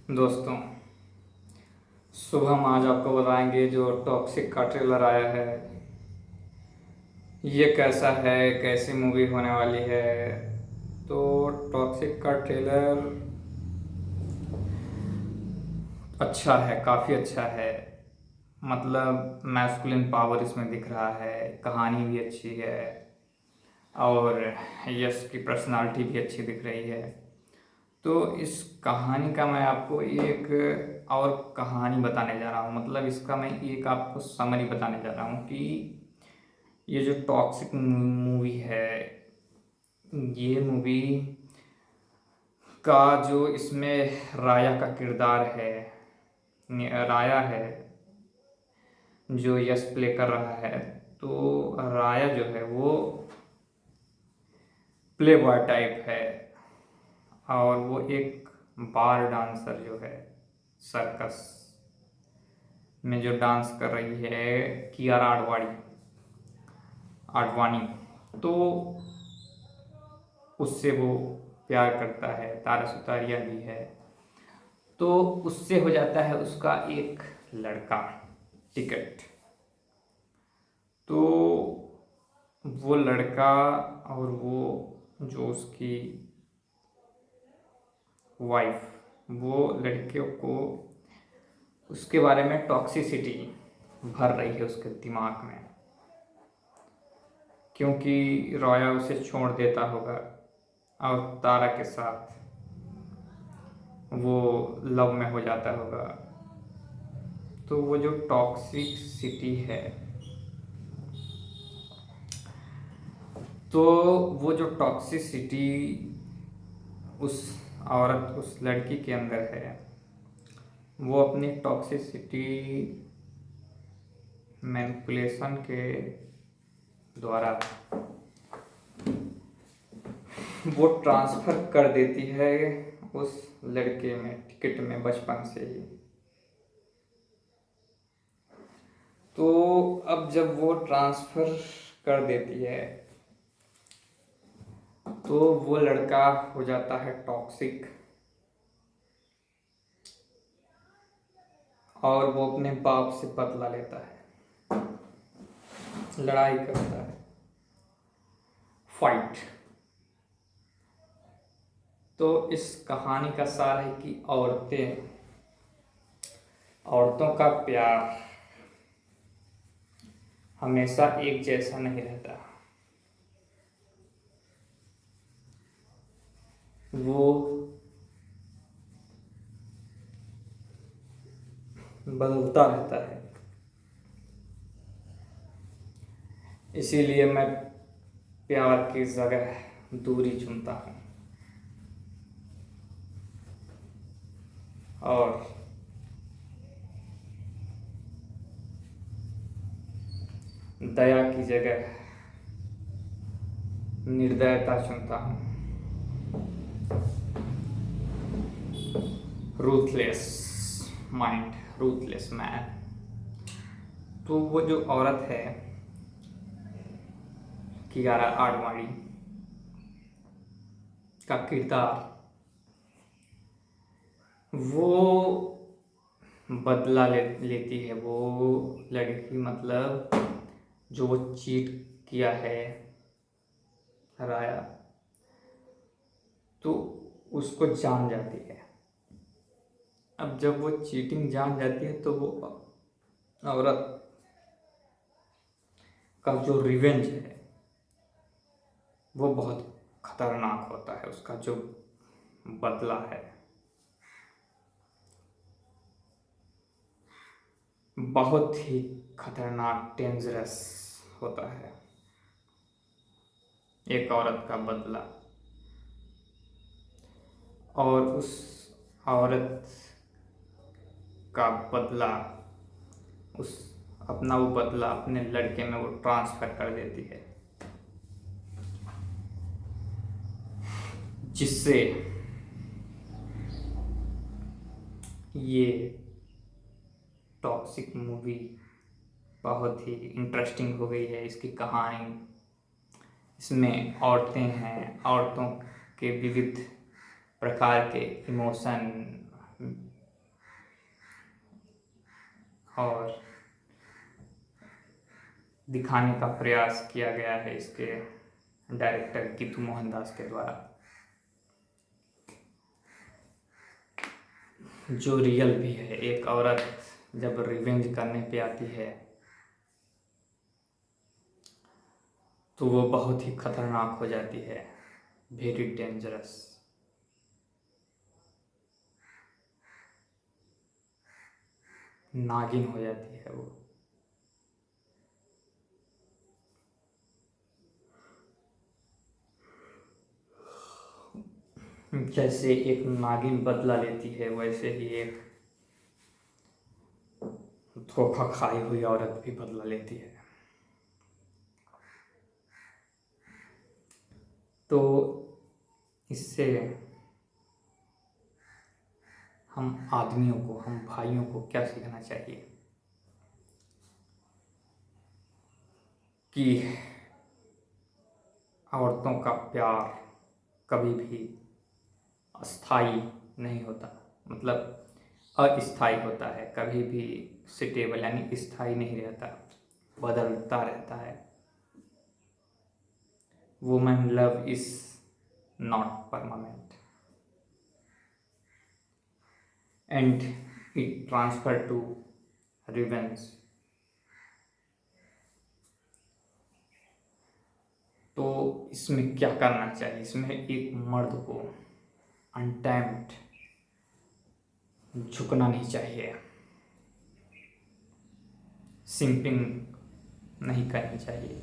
दोस्तों, सुबह हम आज आपको बताएंगे जो टॉक्सिक का ट्रेलर आया है ये कैसा है, कैसी मूवी होने वाली है। तो टॉक्सिक का ट्रेलर अच्छा है, काफ़ी अच्छा है। मतलब मैस्कुलिन पावर इसमें दिख रहा है, कहानी भी अच्छी है और यश की पर्सनालिटी भी अच्छी दिख रही है। तो इस कहानी का मैं आपको एक और कहानी बताने जा रहा हूँ। मतलब इसका मैं एक आपको समरी बताने जा रहा हूँ कि ये जो टॉक्सिक मूवी है, ये मूवी का जो इसमें राया का किरदार है, राया है जो यश प्ले कर रहा है। तो राया जो है वो प्ले बॉय टाइप है और वो एक बार डांसर जो है, सर्कस में जो डांस कर रही है, कियारा आडवाणी। तो उससे वो प्यार करता है, तारा सुतारिया भी है। तो उससे हो जाता है उसका एक लड़का, टिकट। तो वो लड़का और वो जो उसकी वाइफ, वो लड़के को उसके बारे में टॉक्सिसिटी भर रही है उसके दिमाग में, क्योंकि रोया उसे छोड़ देता होगा और तारा के साथ वो लव में हो जाता होगा। तो वो जो टॉक्सिसिटी है, तो वो जो टॉक्सिसिटी उस औरत, उस लड़की के अंदर है, वो अपनी टॉक्सिसिटी मैनिपुलेशन के द्वारा वो ट्रांसफ़र कर देती है उस लड़के में, टिकट में, बचपन से ही। तो अब जब वो ट्रांसफ़र कर देती है तो वो लड़का हो जाता है टॉक्सिक और वो अपने बाप से बदला लेता है, लड़ाई करता है, फाइट। तो इस कहानी का सार है कि औरतों का प्यार हमेशा एक जैसा नहीं रहता, वो बदलता रहता है। इसीलिए मैं प्यार की जगह दूरी चुनता हूँ और दया की जगह निर्दयता चुनता हूँ, रूथलेस माइंड, रूथलेस मैन। तो वो जो औरत है, कियारा आडवाणी का किरदार, वो बदला लेती है। वो लड़की, मतलब जो वो चीट किया है राया, तो उसको जान जाती है। अब जब वो चीटिंग जान जाती है तो वो औरत का जो रिवेंज है वो बहुत खतरनाक होता है। उसका जो बदला है बहुत ही खतरनाक, डेंजरस होता है। एक औरत का बदला, और उस औरत का बदला, उस अपना वो बदला अपने लड़के में वो ट्रांसफर कर देती है, जिससे ये टॉक्सिक मूवी बहुत ही इंटरेस्टिंग हो गई है। इसकी कहानी, इसमें औरतें हैं, औरतों के विविध प्रकार के इमोशन, और दिखाने का प्रयास किया गया है इसके डायरेक्टर गीतू मोहनदास के द्वारा, जो रियल भी है। एक औरत जब रिवेंज करने पे आती है तो वो बहुत ही खतरनाक हो जाती है, वेरी डेंजरस। नागिन हो जाती है वो। जैसे एक नागिन बदला लेती है, वैसे ही एक धोखा खाई हुई औरत भी बदला लेती है। तो इससे हम आदमियों को, हम भाइयों को क्या सीखना चाहिए कि औरतों का प्यार कभी भी अस्थाई नहीं होता, मतलब अस्थाई होता है, कभी भी स्टेबल यानी स्थायी नहीं रहता, बदलता रहता है। Women love is not permanent and it transfer to revenge. तो इसमें क्या करना चाहिए? इसमें एक मर्द को अनटाइम्ड झुकना नहीं चाहिए, सिंपिंग नहीं करनी चाहिए,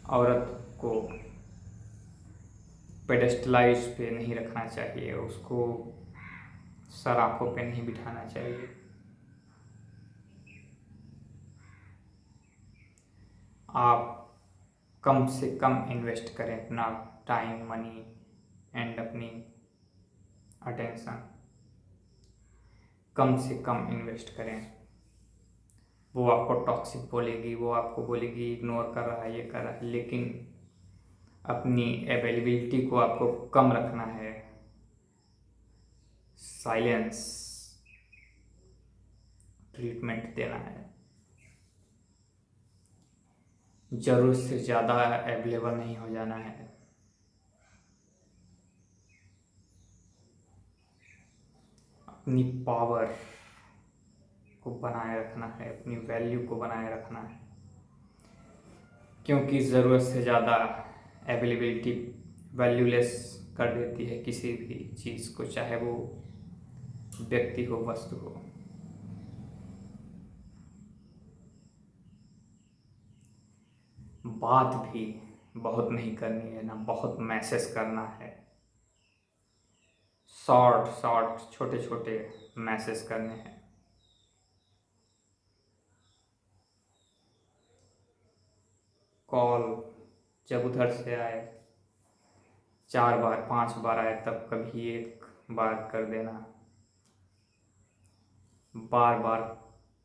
औरत को पेडेस्टलाइज पे नहीं रखना चाहिए, उसको सराखों पे नहीं बिठाना चाहिए। आप कम से कम इन्वेस्ट करें अपना टाइम, मनी एंड अपनी अटेंशन, कम से कम इन्वेस्ट करें। वो आपको टॉक्सिक बोलेगी, वो आपको बोलेगी इग्नोर कर रहा है, ये कर रहा है, लेकिन अपनी अवेलेबिलिटी को आपको कम रखना है। साइलेंस ट्रीटमेंट देना है, जरूरत से ज़्यादा अवेलेबल नहीं हो जाना है। अपनी पावर को बनाए रखना है, अपनी वैल्यू को बनाए रखना है, क्योंकि ज़रूरत से ज़्यादा अवेलेबिलिटी वैल्यूलेस कर देती है किसी भी चीज़ को, चाहे वो व्यक्ति हो, वस्तु हो। बात भी बहुत नहीं करनी है, ना बहुत मैसेज करना है, शॉर्ट शॉर्ट छोटे छोटे मैसेज करने हैं। कॉल जब उधर से आए, 4 बार 5 बार आए तब कभी एक बार कर देना, बार बार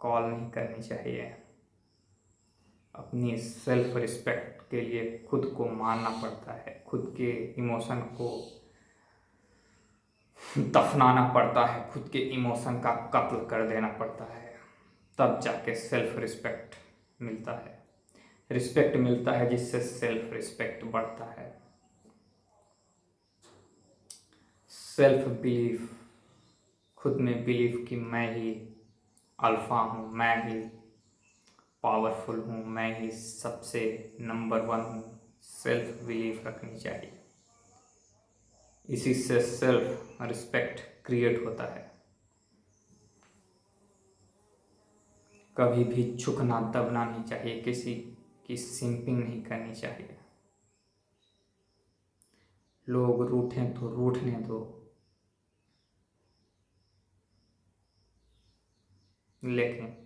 कॉल नहीं करनी चाहिए। अपनी सेल्फ रिस्पेक्ट के लिए खुद को मारना पड़ता है, खुद के इमोशन को दफनाना पड़ता है, खुद के इमोशन का कत्ल कर देना पड़ता है, तब जाके सेल्फ रिस्पेक्ट मिलता है। रिस्पेक्ट मिलता है जिससे सेल्फ रिस्पेक्ट बढ़ता है। सेल्फ बिलीफ, खुद में बिलीफ कि मैं ही अल्फा हूँ, मैं ही पावरफुल हूँ, मैं ही सबसे नंबर 1 हूँ, सेल्फ बिलीफ रखनी चाहिए। इसी से सेल्फ रिस्पेक्ट क्रिएट होता है। कभी भी झुकना दबना नहीं चाहिए, किसी की सिंपिंग नहीं करनी चाहिए। लोग रूठें तो रूठने दो, लेकिन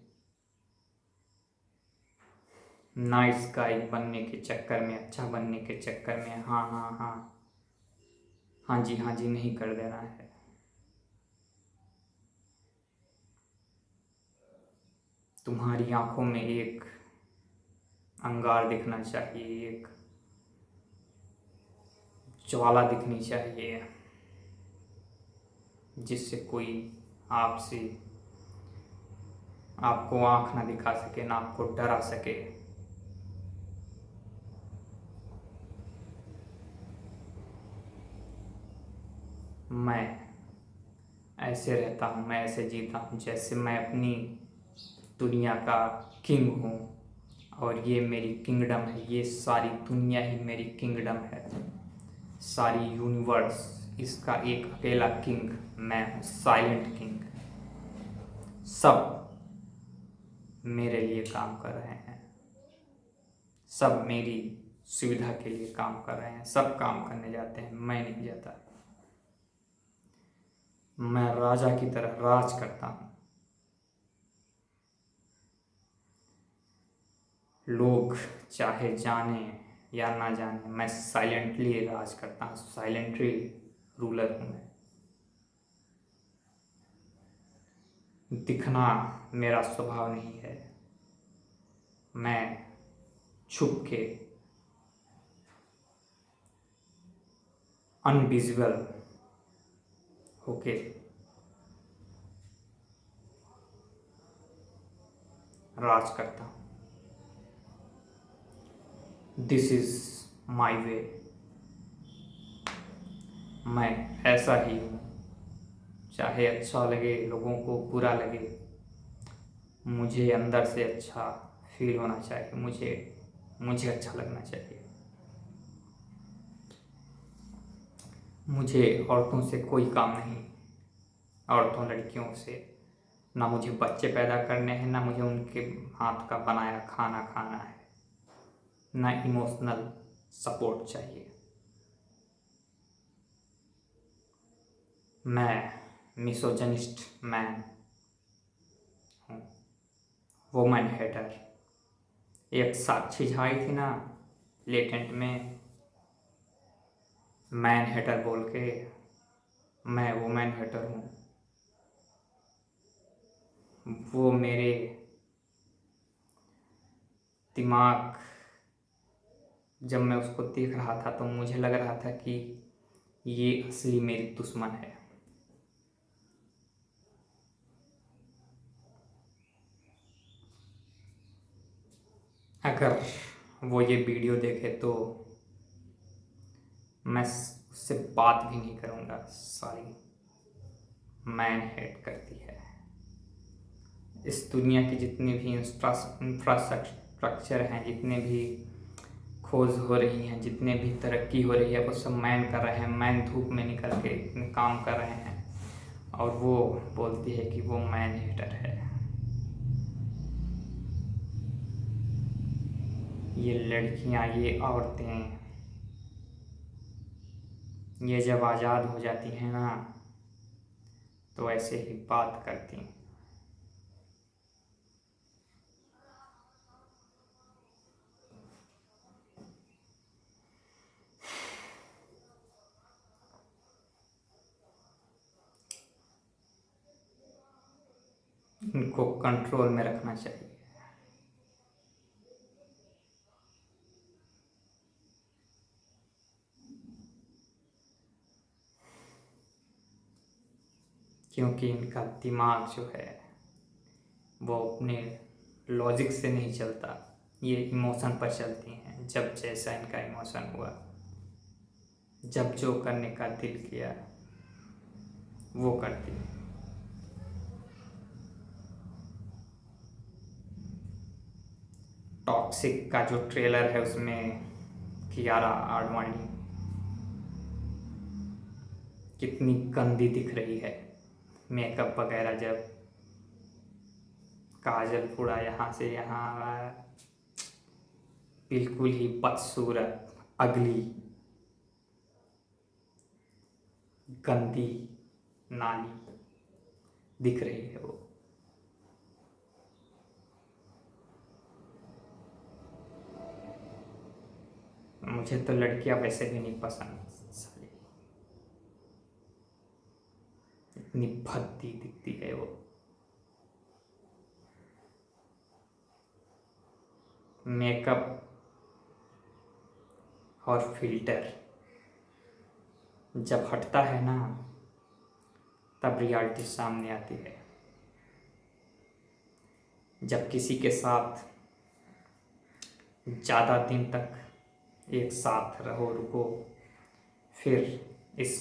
नाइस गाय बनने के चक्कर में, अच्छा बनने के चक्कर में हाँ हाँ हाँ, हाँ जी नहीं कर देना है। तुम्हारी आंखों में एक अंगार दिखना चाहिए, एक ज्वाला दिखनी चाहिए, जिससे कोई आपसे आपको आंख ना दिखा सके, ना आपको डरा सके। मैं ऐसे रहता हूँ, मैं ऐसे जीता हूँ जैसे मैं अपनी दुनिया का किंग हूँ और ये मेरी किंगडम है। ये सारी दुनिया ही मेरी किंगडम है, सारी यूनिवर्स इसका एक अकेला किंग मैं हूँ, साइलेंट किंग। सब मेरे लिए काम कर रहे हैं, सब मेरी सुविधा के लिए काम कर रहे हैं, सब काम करने जाते हैं, मैं नहीं जाता। मैं राजा की तरह राज करता हूँ। लोग चाहे जाने या ना जाने, मैं साइलेंटली राज करता हूँ, साइलेंटली रूलर हूँ मैं। दिखना मेरा स्वभाव नहीं है, मैं छुप के अनविजिबल होके राज करता हूँ। दिस इज माई वे। मैं ऐसा ही हूँ, चाहे अच्छा लगे लोगों को, बुरा लगे, मुझे अंदर से अच्छा फील होना चाहिए, मुझे अच्छा लगना चाहिए। मुझे औरतों से कोई काम नहीं, औरतों लड़कियों से। ना मुझे बच्चे पैदा करने हैं, ना मुझे उनके हाथ का बनाया खाना खाना है, ना इमोशनल सपोर्ट चाहिए। मैं मिसोजिनिस्ट मैन हूँ, वुमन हेटर। एक साक्षी झाई थी ना लेटेंट में, मैन हेटर बोल के, मैं वुमन हेटर हूँ। वो मेरे दिमाग, जब मैं उसको देख रहा था तो मुझे लग रहा था कि ये असली मेरी दुश्मन है। अगर वो ये वीडियो देखे तो मैं उससे बात भी नहीं करूँगा। सारी मैन हेट करती है। इस दुनिया की जितनी भी इंफ्रास्ट्रक्चर हैं, जितने भी खोज हो रही हैं, जितने भी तरक्की हो रही है, वो सब मैन कर रहे हैं। मैन धूप में निकल के इतने काम कर रहे हैं और वो बोलती है कि वो मैन हेटर है। ये लड़कियां, ये औरतें, ये जब आज़ाद हो जाती हैं ना तो ऐसे ही बात करती हैं। इनको कंट्रोल में रखना चाहिए। क्योंकि इनका दिमाग जो है वो अपने लॉजिक से नहीं चलता, ये इमोशन पर चलती हैं। जब जैसा इनका इमोशन हुआ, जब जो करने का दिल किया वो करती हैं। टॉक्सिक का जो ट्रेलर है उसमें कियारा आडवाणी कितनी गंदी दिख रही है, मेकअप वगैरह, जब काजल पूरा यहाँ से यहाँ आया, बिल्कुल ही बदसूरत, अगली, गंदी नाली दिख रही है वो। मुझे तो लड़कियां वैसे भी नहीं पसंद, साली इतनी भद्दी दिखती है वो। मेकअप और फिल्टर जब हटता है ना तब रियलिटी सामने आती है। जब किसी के साथ ज़्यादा दिन तक एक साथ रहो रुको, फिर इस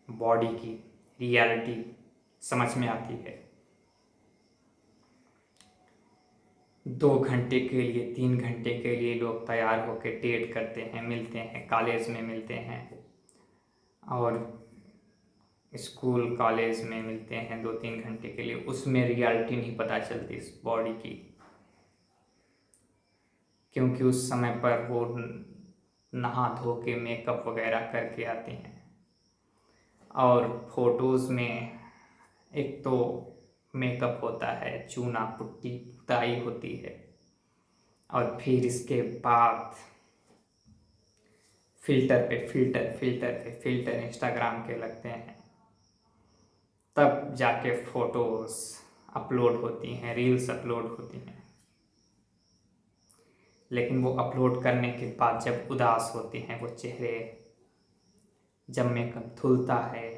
बॉडी की रियलिटी समझ में आती है। 2 घंटे के लिए 3 घंटे के लिए लोग तैयार होकर डेट करते हैं, मिलते हैं, कॉलेज में मिलते हैं और स्कूल कॉलेज में मिलते हैं 2-3 घंटे के लिए। उसमें रियलिटी नहीं पता चलती इस बॉडी की, क्योंकि उस समय पर वो नहा धो के मेकअप वगैरह करके आते हैं। और फोटोज़ में एक तो मेकअप होता है, चूना पुट्टी पुताई होती है, और फिर इसके बाद फिल्टर इंस्टाग्राम के लगते हैं, तब जाके फोटोज़ अपलोड होती हैं, रील्स अपलोड होती हैं। लेकिन वो अपलोड करने के बाद जब उदास होते हैं वो चेहरे, जब मेकअप धुलता है,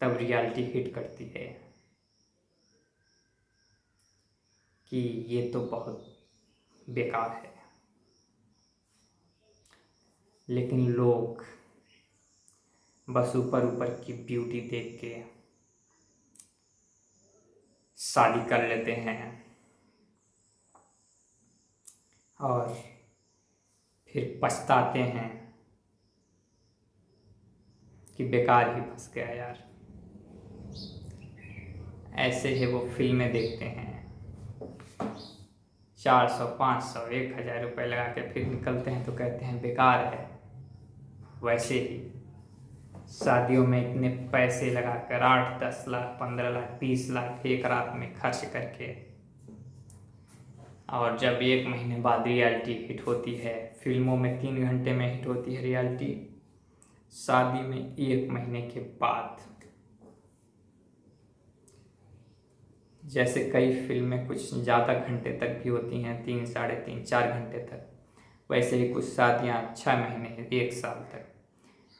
तब रियलिटी हिट करती है कि ये तो बहुत बेकार है। लेकिन लोग बस ऊपर ऊपर की ब्यूटी देख के शादी कर लेते हैं और फिर पछताते हैं कि बेकार ही फंस गया यार। ऐसे ही वो फिल्में देखते हैं, 400, 500, 1000 रुपये लगा के फिर निकलते हैं तो कहते हैं बेकार है। वैसे ही शादियों में इतने पैसे लगाकर 8, 10 लाख, 15 लाख, 20 लाख एक रात में खर्च करके, और जब 1 महीने बाद रियलिटी हिट होती है, फिल्मों में 3 घंटे में हिट होती है रियलिटी, शादी में 1 महीने के बाद। जैसे कई फिल्में कुछ ज़्यादा घंटे तक भी होती हैं, 3, 3.5, 4 घंटे तक, वैसे ही कुछ शादियाँ 6 महीने, 1 साल तक।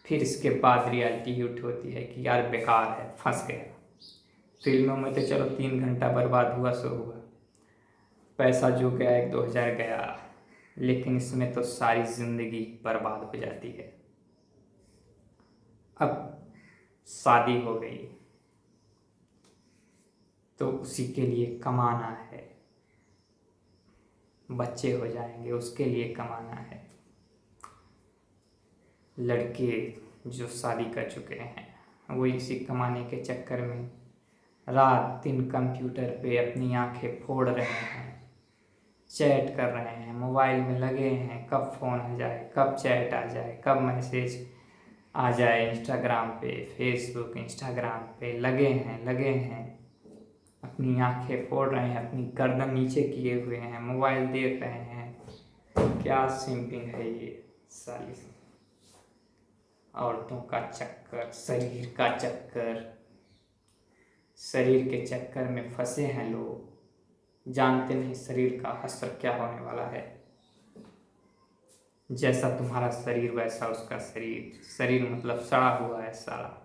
फिर इसके बाद रियलिटी हिट होती है कि यार बेकार है, फंस गया। फिल्मों में तो चलो 3 घंटा बर्बाद हुआ सो हुआ, पैसा जो गया 1-2 हज़ार गया, लेकिन इसमें तो सारी ज़िंदगी बर्बाद हो जाती है। अब शादी हो गई तो उसी के लिए कमाना है, बच्चे हो जाएंगे उसके लिए कमाना है। लड़के जो शादी कर चुके हैं वो इसी कमाने के चक्कर में रात दिन कंप्यूटर पे अपनी आंखें फोड़ रहे हैं, चैट कर रहे हैं, मोबाइल में लगे हैं, कब फ़ोन आ जाए, कब चैट आ जाए, कब मैसेज आ जाए। इंस्टाग्राम पे, फेसबुक, इंस्टाग्राम पे लगे हैं, अपनी आंखें फोड़ रहे हैं, अपनी गर्दन नीचे किए हुए हैं, मोबाइल देख रहे हैं। क्या सिंपिंग है ये साली। औरतों का चक्कर, शरीर का चक्कर, शरीर के चक्कर में फंसे हैं लोग, जानते नहीं शरीर का असर क्या होने वाला है। जैसा तुम्हारा शरीर वैसा उसका शरीर, शरीर मतलब सड़ा हुआ है सारा।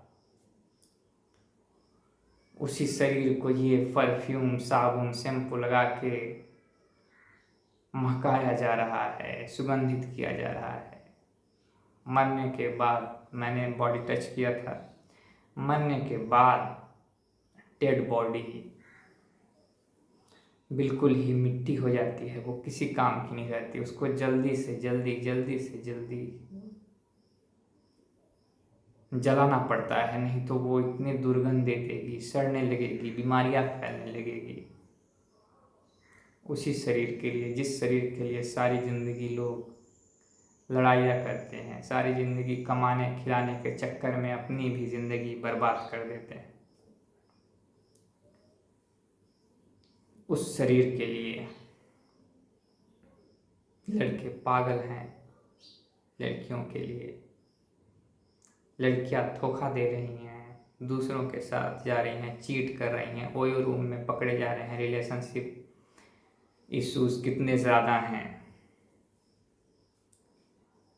उसी शरीर को ये परफ्यूम, साबुन, शैम्पू लगा के महकाया जा रहा है, सुगंधित किया जा रहा है। मरने के बाद, मैंने बॉडी टच किया था, मरने के बाद डेड बॉडी बिल्कुल ही मिट्टी हो जाती है, वो किसी काम की नहीं रहती। उसको जल्दी से जल्दी जलाना पड़ता है, नहीं तो वो इतनी दुर्गंध दे देगी, सड़ने लगेगी, बीमारियां फैलने लगेगी। उसी शरीर के लिए, जिस शरीर के लिए सारी ज़िंदगी लोग लड़ाइयाँ करते हैं, सारी ज़िंदगी कमाने खिलाने के चक्कर में अपनी भी ज़िंदगी बर्बाद कर देते हैं, उस शरीर के लिए लड़के पागल हैं। लड़कियों के लिए लड़कियां धोखा दे रही हैं, दूसरों के साथ जा रही हैं, चीट कर रही हैं, ओयो रूम में पकड़े जा रहे हैं। रिलेशनशिप इश्यूज कितने ज़्यादा हैं,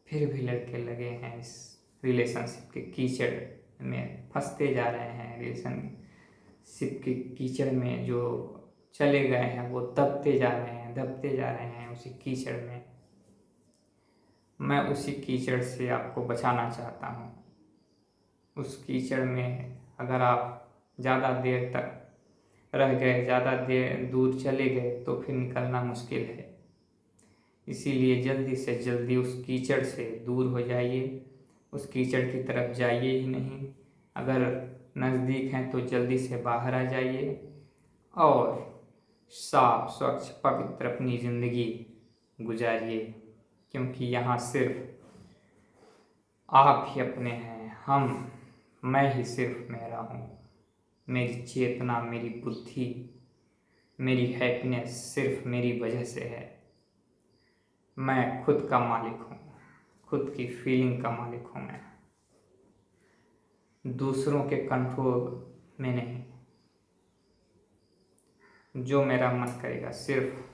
फिर भी लड़के लगे हैं इस रिलेशनशिप के कीचड़ में, फंसते जा रहे हैं, रिलेशन शिप के कीचड़ में जो चले गए हैं वो दबते जा रहे हैं, दबते जा रहे हैं उसी कीचड़ में। मैं उसी कीचड़ से आपको बचाना चाहता हूँ। उस कीचड़ में अगर आप ज़्यादा देर तक रह गए, ज़्यादा देर दूर चले गए तो फिर निकलना मुश्किल है। इसीलिए जल्दी से जल्दी उस कीचड़ से दूर हो जाइए, उस कीचड़ की तरफ जाइए ही नहीं। अगर नज़दीक हैं तो जल्दी से बाहर आ जाइए और साफ स्वच्छ पवित्र अपनी ज़िंदगी गुजारिए, क्योंकि यहाँ सिर्फ आप ही अपने हैं। मैं ही सिर्फ मेरा हूँ। मेरी चेतना, मेरी बुद्धि, मेरी हैप्पीनेस सिर्फ मेरी वजह से है। मैं खुद का मालिक हूँ, खुद की फीलिंग का मालिक हूँ। मैं दूसरों के कंट्रोल में नहीं। जो मेरा मन करेगा सिर्फ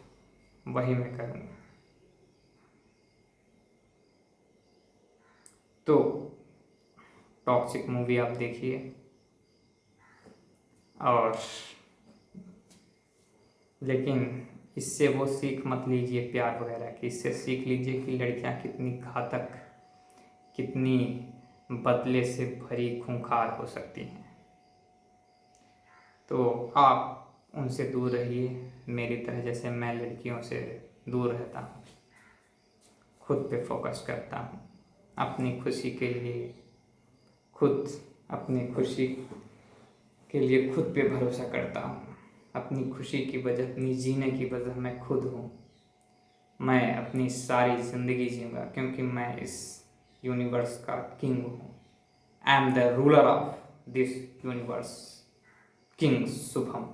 वही मैं करूँगा। तो टॉक्सिक मूवी आप देखिए, और लेकिन इससे वो सीख मत लीजिए प्यार वगैरह की। इससे सीख लीजिए कि लड़कियां कितनी घातक, कितनी बदले से भरी खूंखार हो सकती हैं। तो आप उनसे दूर रहिए, मेरी तरह, जैसे मैं लड़कियों से दूर रहता हूँ। खुद पे फोकस करता हूँ, अपनी खुशी के लिए खुद, अपनी खुशी के लिए खुद पे भरोसा करता हूँ। अपनी खुशी की वजह, अपनी जीने की वजह मैं खुद हूँ। मैं अपनी सारी ज़िंदगी जीऊँगा, क्योंकि मैं इस यूनिवर्स का किंग हूँ। I am the ruler of this universe, king Shubham.